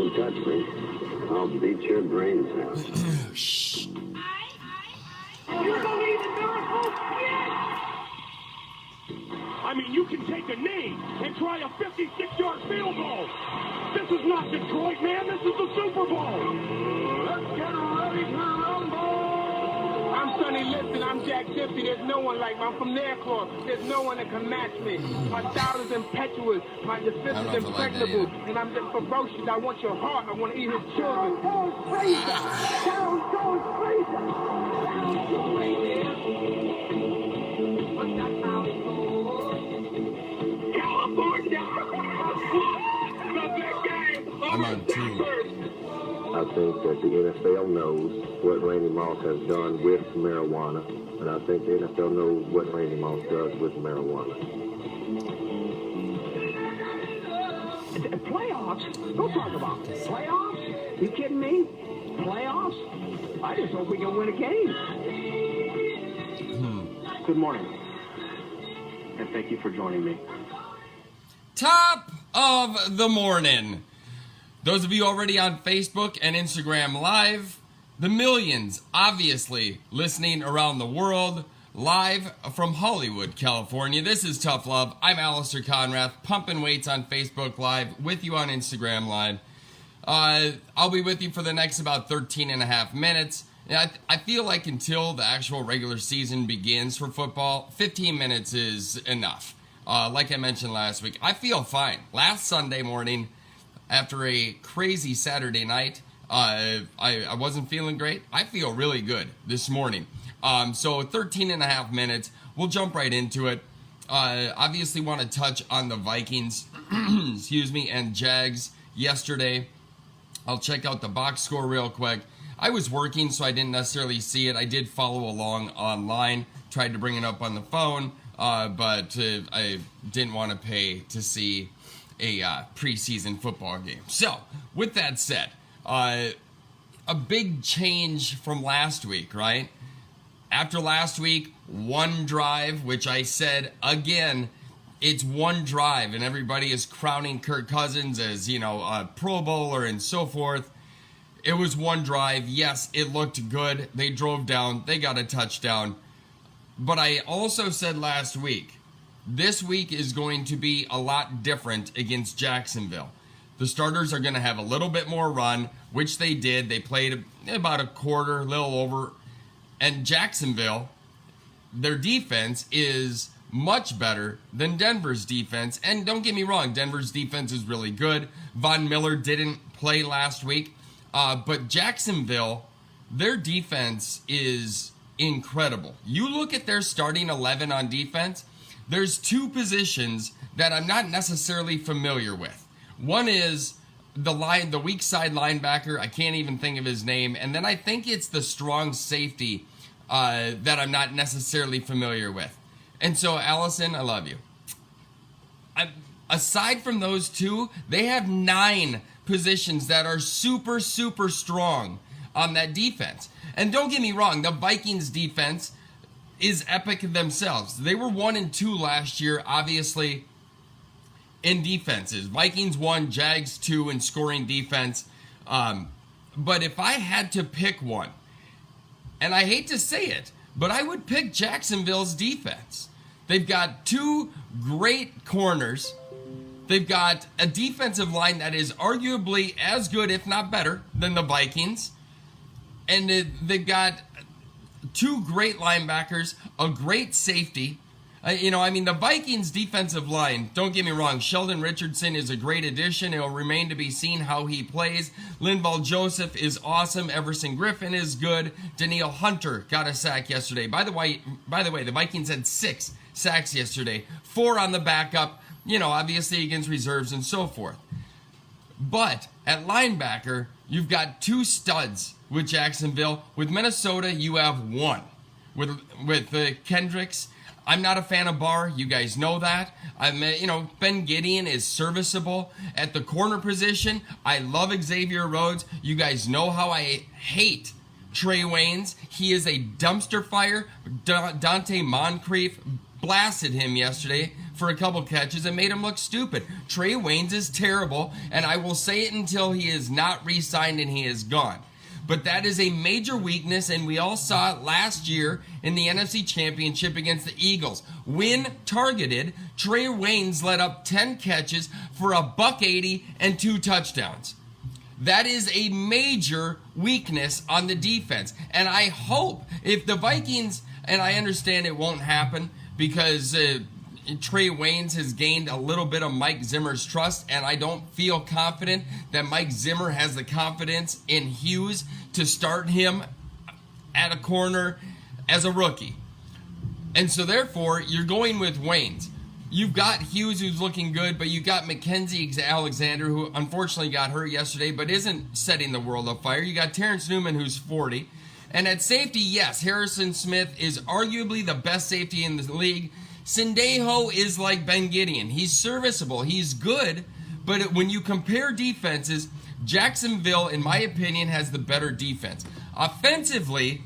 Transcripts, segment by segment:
Don't touch me. I'll beat your brains out. Shh. You believe in miracles? I mean, you can take a knee and try a 56-yard field goal. This is not Detroit, man. This is the Super Bowl. Let's get ready to rumble. I'm Sonny Liston. I'm Jack Dempsey. There's no one like me. I'm from Nairclaw. There's no one that can match me. My style is impetuous. My defense is impregnable. And I'm just ferocious. I want your heart. I want to eat his children. Down goes Fraser. Down goes Fraser. I'm on two. I think that the NFL knows what Randy Moss has done with marijuana, and I think the NFL knows what Randy Moss does with marijuana. Playoffs? Don't talk about playoffs. You kidding me? Playoffs? I just hope we can win a game. Good morning, and thank you for joining me. Top of the morning. Those of you already on Facebook and Instagram Live, the millions, obviously, listening around the world, live from Hollywood, California. This is Tough Love. I'm Alistair Conrath, pumping weights on Facebook Live, with you on Instagram Live. I'll be with you for the next about 13 and a half minutes. I feel like until the actual regular season begins for football, 15 minutes is enough. Like I mentioned last week, I feel fine. Last Sunday morning, after a crazy Saturday night, I wasn't feeling great. I feel really good this morning. So 13 and a half minutes. We'll jump right into it. Obviously want to touch on the Vikings, excuse me, and Jags yesterday. I'll check out the box score real quick. I was working, so I didn't necessarily see it. I did follow along online, tried to bring it up on the phone, but I didn't want to pay to see a preseason football game. So, with that said, a big change from last week, right? After last week, one drive, which I said again, it's one drive, and everybody is crowning Kirk Cousins as, a Pro Bowler and so forth. It was one drive. Yes, it looked good. They drove down. They got a touchdown. But I also said last week, this week is going to be a lot different against Jacksonville. The starters are going to have a little bit more run, which they did. They played about a quarter, a little over. And Jacksonville, their defense is much better than Denver's defense. And don't get me wrong, Denver's defense is really good. Von Miller didn't play last week. But Jacksonville, their defense is incredible. You look at their starting 11 on defense, there's two positions that I'm not necessarily familiar with. One is the weak side linebacker. I can't even think of his name. And then I think it's the strong safety that I'm not necessarily familiar with. And so, Allison, I love you. Aside from those two, they have 9 positions that are super, super strong on that defense. And don't get me wrong, the Vikings defense is epic themselves. They were 1-2 last year, obviously, in defenses. Vikings 1, Jags 2 in scoring defense. But if I had to pick one, and I hate to say it, but I would pick Jacksonville's defense. They've got 2 great corners. They've got a defensive line that is arguably as good, if not better, than the Vikings. And they've got 2 great linebackers, a great safety. The Vikings defensive line, don't get me wrong, Sheldon Richardson is a great addition. It will remain to be seen how he plays. Linval Joseph is awesome. Everson Griffin is good. Danielle Hunter got a sack yesterday. By the way, the Vikings had 6 sacks yesterday, 4 on the backup, obviously against reserves and so forth. But at linebacker, you've got 2 studs with Jacksonville. With Minnesota, you have 1. With Kendricks, I'm not a fan of Barr. You guys know that. Ben Gideon is serviceable at the corner position. I love Xavier Rhodes. You guys know how I hate Trey Waynes. He is a dumpster fire. Dante Moncrief blasted him yesterday for a couple catches and made him look stupid. Trey Waynes is terrible, and I will say it until he is not re-signed and he is gone. But that is a major weakness, and we all saw it last year in the NFC Championship against the Eagles. When targeted, Trey Waynes led up 10 catches for $180 and 2 touchdowns. That is a major weakness on the defense. And I hope if the Vikings, and I understand it won't happen because Trey Waynes has gained a little bit of Mike Zimmer's trust, and I don't feel confident that Mike Zimmer has the confidence in Hughes to start him at a corner as a rookie. And so therefore, you're going with Waynes. You've got Hughes, who's looking good, but you got Mackenzie Alexander, who unfortunately got hurt yesterday, but isn't setting the world afire. You got Terrence Newman, who's 40. And at safety, yes, Harrison Smith is arguably the best safety in the league. Sendejo is like Ben Gideon. He's serviceable. He's good. But when you compare defenses, Jacksonville, in my opinion, has the better defense. Offensively,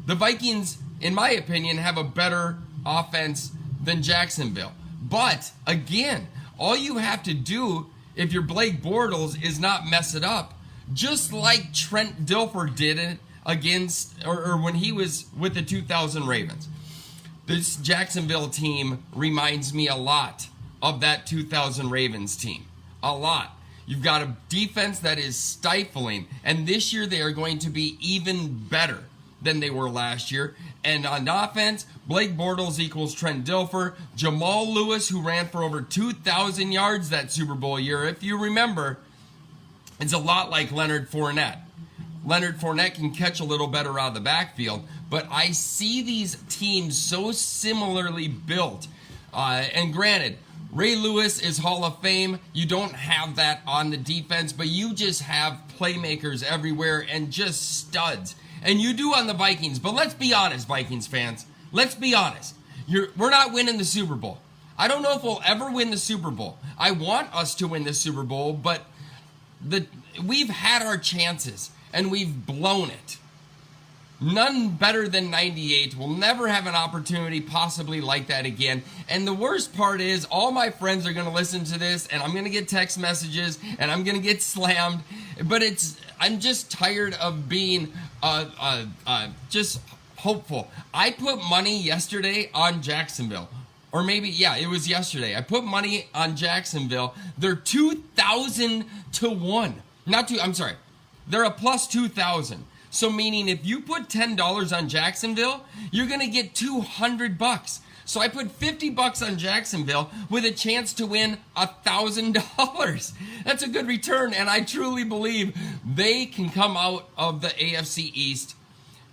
the Vikings, in my opinion, have a better offense than Jacksonville. But, again, all you have to do, if you're Blake Bortles, is not mess it up. Just like Trent Dilfer did it against, or when he was with the 2000 Ravens. This Jacksonville team reminds me a lot of that 2000 Ravens team. A lot. You've got a defense that is stifling, and this year they are going to be even better than they were last year. And on offense, Blake Bortles equals Trent Dilfer. Jamal Lewis, who ran for over 2,000 yards that Super Bowl year, if you remember, it's a lot like Leonard Fournette. Leonard Fournette can catch a little better out of the backfield, but I see these teams so similarly built. And granted, Ray Lewis is Hall of Fame. You don't have that on the defense, but you just have playmakers everywhere and just studs. And you do on the Vikings. But let's be honest, Vikings fans. Let's be honest. We're not winning the Super Bowl. I don't know if we'll ever win the Super Bowl. I want us to win the Super Bowl, but we've had our chances, and we've blown it. None better than 98. We'll never have an opportunity possibly like that again. And the worst part is all my friends are going to listen to this, and I'm going to get text messages, and I'm going to get slammed. But I'm just tired of being just hopeful. I put money yesterday on Jacksonville. Or maybe, yeah, it was yesterday. I put money on Jacksonville. They're 2,000 to 1. They're a plus 2,000. So meaning if you put $10 on Jacksonville, you're going to get $200. So I put $50 on Jacksonville with a chance to win $1,000. That's a good return, and I truly believe they can come out of the AFC East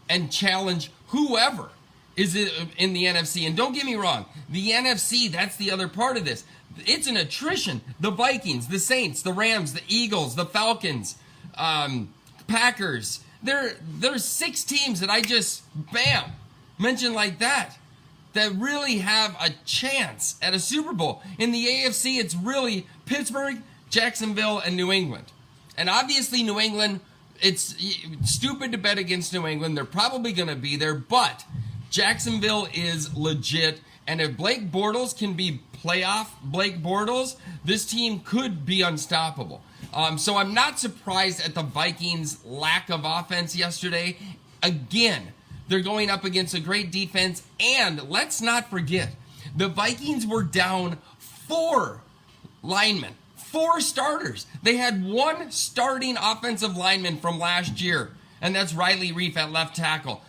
and challenge whoever is in the NFC. And don't get me wrong, the NFC, that's the other part of this. It's an attrition. The Vikings, the Saints, the Rams, the Eagles, the Falcons, Packers. There's 6 teams that I just, mentioned like that really have a chance at a Super Bowl. In the AFC, it's really Pittsburgh, Jacksonville, and New England. And obviously New England, it's stupid to bet against New England. They're probably going to be there, but Jacksonville is legit. And if Blake Bortles can be playoff Blake Bortles, this team could be unstoppable. So I'm not surprised at the Vikings' lack of offense yesterday. Again, they're going up against a great defense. And let's not forget, the Vikings were down 4 linemen, 4 starters. They had 1 starting offensive lineman from last year, and that's Riley Reif at left tackle.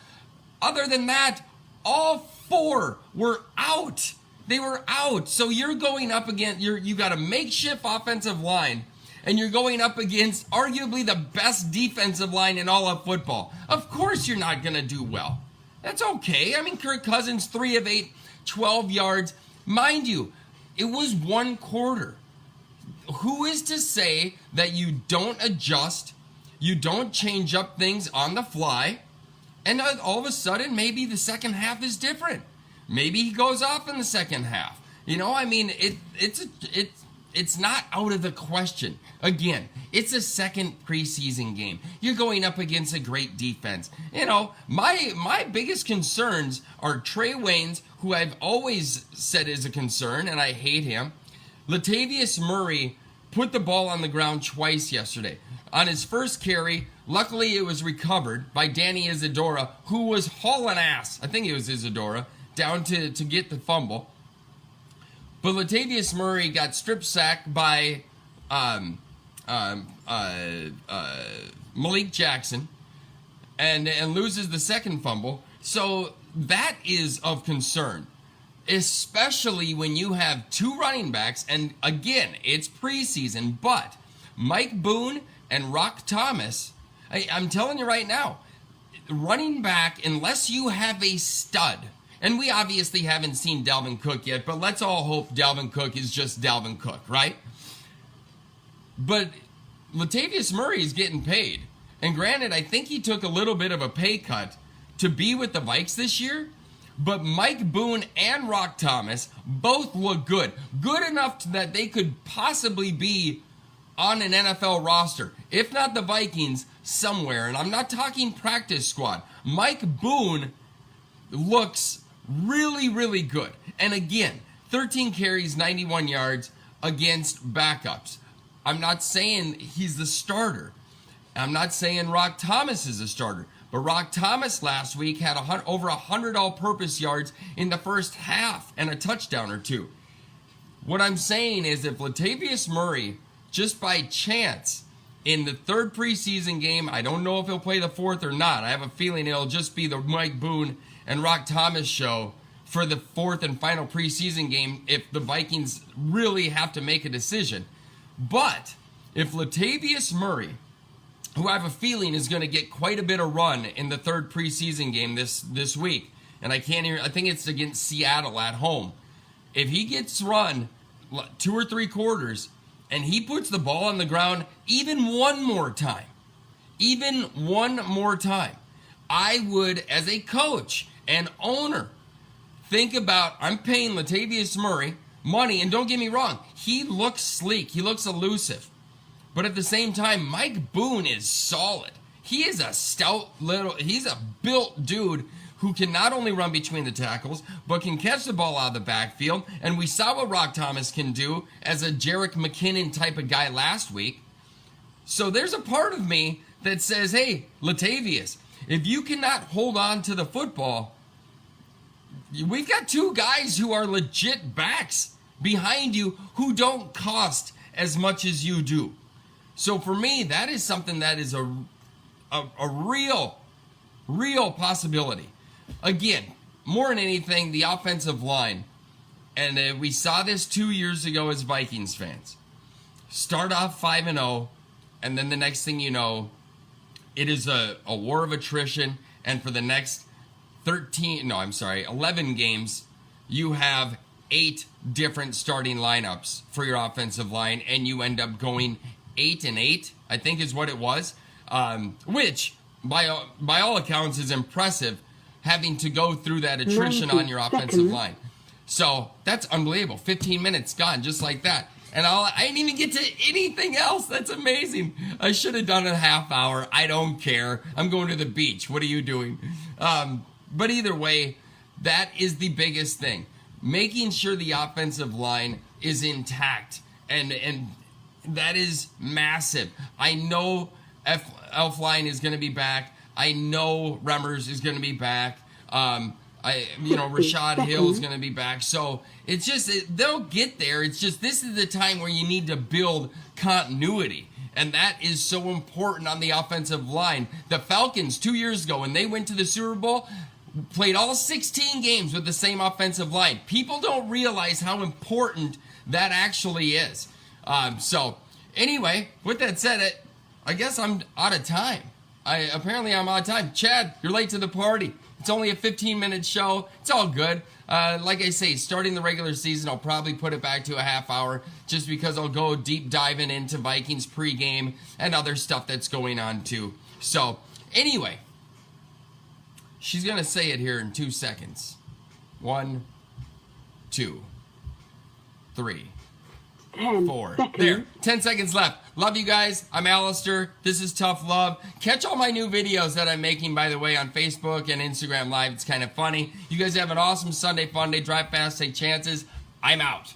Other than that, all 4 were out. They were out. So you're going up against, you got a makeshift offensive line, and you're going up against arguably the best defensive line in all of football. Of course you're not going to do well. That's okay. I mean, Kirk Cousins, 3 of 8, 12 yards. Mind you, it was 1 quarter. Who is to say that you don't adjust, you don't change up things on the fly, and all of a sudden maybe the second half is it's it's not out of the question. Again, it's a second preseason game. You're going up against a great defense. You know, my biggest concerns are Trey Waynes, who I've always said is a concern, and I hate him. Latavius Murray put the ball on the ground twice yesterday. On his first carry, luckily it was recovered by Danny Isadora, who was hauling ass. I think it was Isadora, down to get the fumble. But Latavius Murray got strip sacked by Malik Jackson and loses the second fumble. So that is of concern, especially when you have two running backs. And again, it's preseason, but Mike Boone and Rock Thomas, I'm telling you right now, running back, unless you have a stud, and we obviously haven't seen Dalvin Cook yet, but let's all hope Dalvin Cook is just Dalvin Cook, right? But Latavius Murray is getting paid. And granted, I think he took a little bit of a pay cut to be with the Vikes this year. But Mike Boone and Rock Thomas both look good. Good enough that they could possibly be on an NFL roster. If not the Vikings, somewhere. And I'm not talking practice squad. Mike Boone looks really, really good. And again, 13 carries, 91 yards against backups. I'm not saying he's the starter. I'm not saying Rock Thomas is a starter. But Rock Thomas last week had over 100 all-purpose yards in the first half and a touchdown or two. What I'm saying is if Latavius Murray, just by chance, in the third preseason game, I don't know if he'll play the fourth or not. I have a feeling it'll just be the Mike Boone and Rock Thomas show for the fourth and final preseason game if the Vikings really have to make a decision. But if Latavius Murray, who I have a feeling is going to get quite a bit of run in the third preseason game this week, and I think it's against Seattle at home. If he gets run 2 or 3 quarters and he puts the ball on the ground even one more time, I would, as a coach and owner, think about, I'm paying Latavius Murray money, and don't get me wrong, he looks sleek, he looks elusive. But at the same time, Mike Boone is solid. He is a he's a built dude who can not only run between the tackles, but can catch the ball out of the backfield. And we saw what Rock Thomas can do as a Jerick McKinnon type of guy last week. So there's a part of me that says, hey, Latavius, if you cannot hold on to the football, we've got 2 guys who are legit backs behind you who don't cost as much as you do. So for me, that is something that is a real possibility. Again, more than anything, the offensive line. And we saw this 2 years ago as Vikings fans. Start off 5-0, and then the next thing you know, it is a war of attrition. And for the next 11 games, you have 8 different starting lineups for your offensive line, and you end up going 8-8, I think is what it was, which by all accounts is impressive, having to go through that attrition on your offensive line. So that's unbelievable. 15 minutes gone just like that. And I didn't even get to anything else. That's amazing. I should have done a half hour. I don't care. I'm going to the beach. What are you doing? But either way, that is the biggest thing. Making sure the offensive line is intact. And that is massive. I know Elflein is going to be back. I know Remmers is going to be back. Rashad Hill is going to be back. So it's just, they'll get there. It's just, this is the time where you need to build continuity. And that is so important on the offensive line. The Falcons 2 years ago, when they went to the Super Bowl, played all 16 games with the same offensive line. People don't realize how important that actually is. So anyway, with that said, I guess I'm out of time. I'm out of time. Chad, you're late to the party. It's only a 15-minute show. It's all good. Like I say, starting the regular season, I'll probably put it back to a half hour just because I'll go deep diving into Vikings pregame and other stuff that's going on too. So anyway, she's going to say it here in 2 seconds. 1, 2, 3. 4. There. 10 seconds left. Love you guys. I'm Alistair. This is Tough Love. Catch all my new videos that I'm making, by the way, on Facebook and Instagram Live. It's kind of funny. You guys have an awesome Sunday fun day. Drive fast, take chances. I'm out.